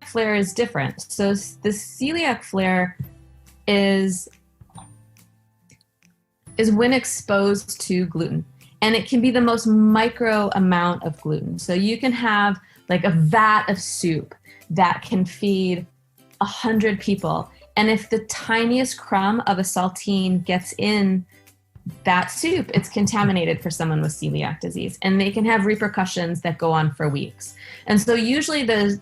flare is different. So the celiac flare is when exposed to gluten. And it can be the most micro amount of gluten. So you can have like a vat of soup that can feed 100 people. And if the tiniest crumb of a saltine gets in that soup, it's contaminated for someone with celiac disease. And they can have repercussions that go on for weeks. And so usually there's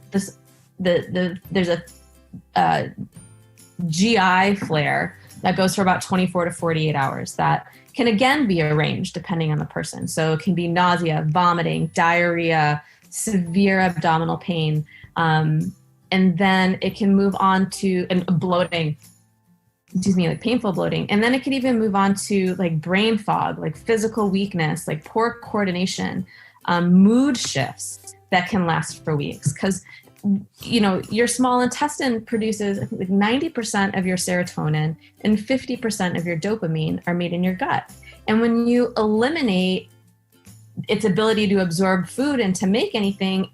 a GI flare that goes for about 24 to 48 hours that can again be arranged depending on the person. So it can be nausea, vomiting, diarrhea, severe abdominal pain, and then it can move on to bloating, like painful bloating. And then it can even move on to like brain fog, like physical weakness, like poor coordination, mood shifts that can last for weeks. Because your small intestine produces like 90% of your serotonin and 50% of your dopamine are made in your gut. And when you eliminate its ability to absorb food and to make anything,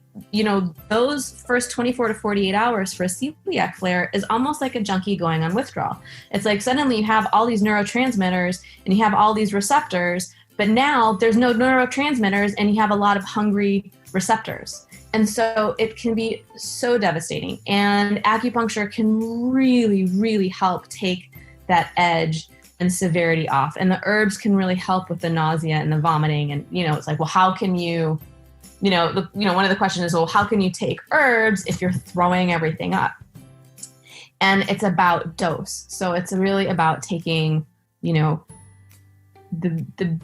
those first 24 to 48 hours for a celiac flare is almost like a junkie going on withdrawal. It's like suddenly you have all these neurotransmitters and you have all these receptors, but now there's no neurotransmitters and you have a lot of hungry receptors. And so it can be so devastating. And acupuncture can really, really help take that edge and severity off. And the herbs can really help with the nausea and the vomiting. And, it's like, well, how can you, one of the questions is, well, how can you take herbs if you're throwing everything up? And it's about dose. So it's really about taking, the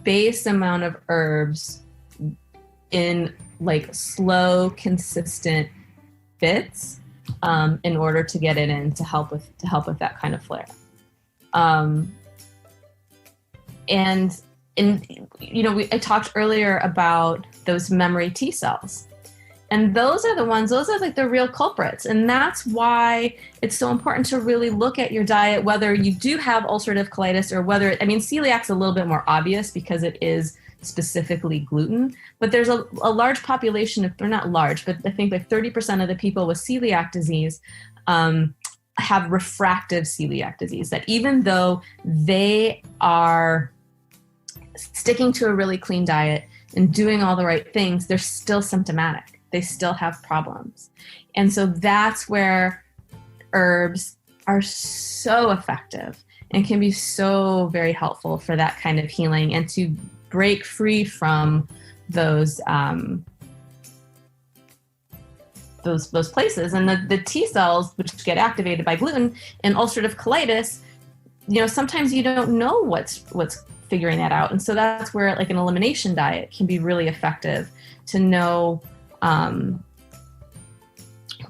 base amount of herbs in like slow, consistent bits in order to get it in to help with that kind of flare. I talked earlier about those memory T cells. And those are like the real culprits. And that's why it's so important to really look at your diet, whether you do have ulcerative colitis or celiac's a little bit more obvious because it is specifically gluten, but there's a large population they're not large, but I think like 30% of the people with celiac disease have refractive celiac disease, that even though they are sticking to a really clean diet and doing all the right things, they're still symptomatic. They still have problems. And so that's where herbs are so effective and can be so very helpful for that kind of healing and to break free from those places. And the T cells, which get activated by gluten in ulcerative colitis, sometimes you don't know what's figuring that out. And so that's where like an elimination diet can be really effective to know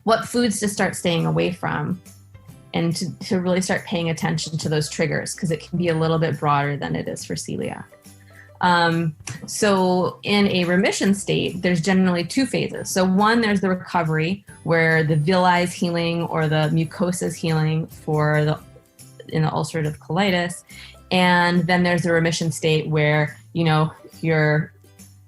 what foods to start staying away from and to really start paying attention to those triggers, because it can be a little bit broader than it is for celiac. So in a remission state, there's generally two phases. So one, there's the recovery where the villi is healing or the mucosa is healing in the ulcerative colitis. And then there's the remission state where, you're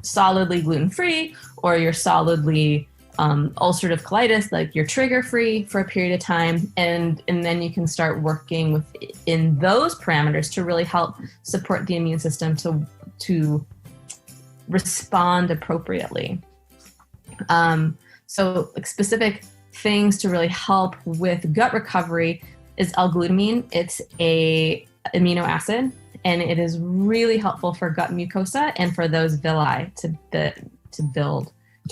solidly gluten-free or you're solidly ulcerative colitis, like you're trigger-free for a period of time. And then you can start working within those parameters to really help support the immune system to respond appropriately. So like specific things to really help with gut recovery is L-glutamine. It's a amino acid, and it is really helpful for gut mucosa and for those villi to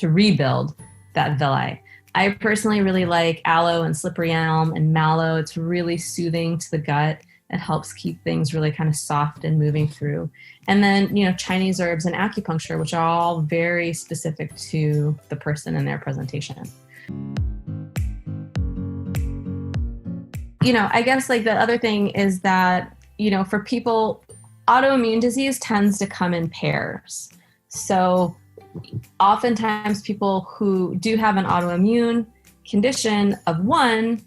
rebuild that villi. I personally really like aloe and slippery elm and mallow. It's really soothing to the gut. It helps keep things really kind of soft and moving through. And then, Chinese herbs and acupuncture, which are all very specific to the person and their presentation. I guess like the other thing is that, for people, autoimmune disease tends to come in pairs. So oftentimes people who do have an autoimmune condition of one,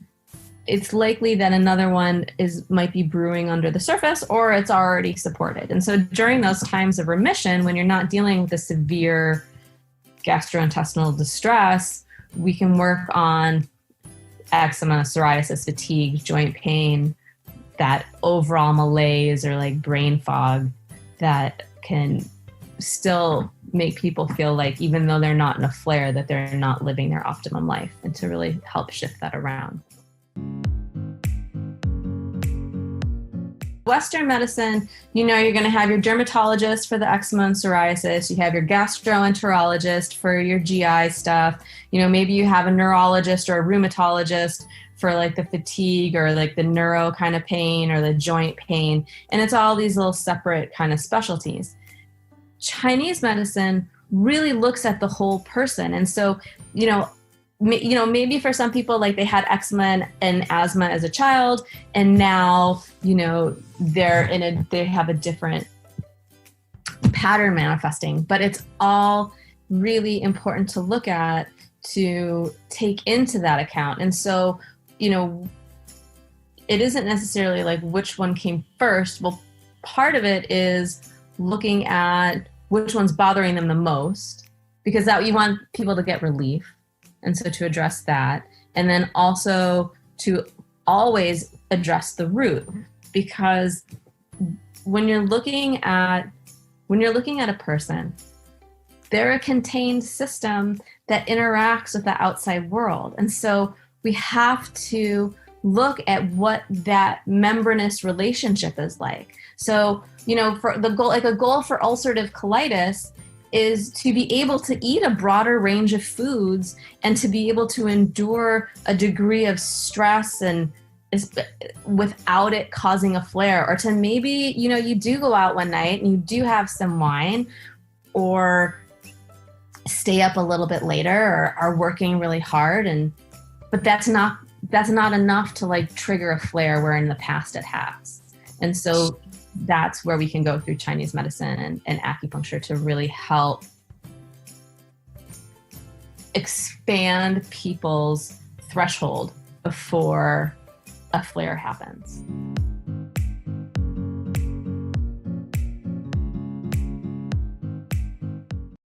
it's likely that another one might be brewing under the surface, or it's already supported. And so during those times of remission, when you're not dealing with the severe gastrointestinal distress, we can work on eczema, psoriasis, fatigue, joint pain, that overall malaise or like brain fog that can still make people feel like even though they're not in a flare, that they're not living their optimum life, and to really help shift that around. Western medicine, you're going to have your dermatologist for the eczema and psoriasis. You have your gastroenterologist for your GI stuff. Maybe you have a neurologist or a rheumatologist for like the fatigue or like the neuro kind of pain or the joint pain. And it's all these little separate kind of specialties. Chinese medicine really looks at the whole person. And so, maybe for some people, like they had eczema and asthma as a child, and now, they have a different pattern manifesting, but it's all really important to look at, to take into that account. And so, it isn't necessarily like which one came first. Well, part of it is looking at which one's bothering them the most, because that you want people to get relief. And so to address that, and then also to always address the root, because when you're looking at a person, they're a contained system that interacts with the outside world. And so we have to look at what that membranous relationship is like. So, for the goal, like a goal for ulcerative colitis is to be able to eat a broader range of foods and to be able to endure a degree of stress and without it causing a flare, or to maybe, you do go out one night and you do have some wine or stay up a little bit later or are working really hard, but that's not enough to like trigger a flare where in the past it has. And so that's where we can go through Chinese medicine and acupuncture to really help expand people's threshold before a flare happens.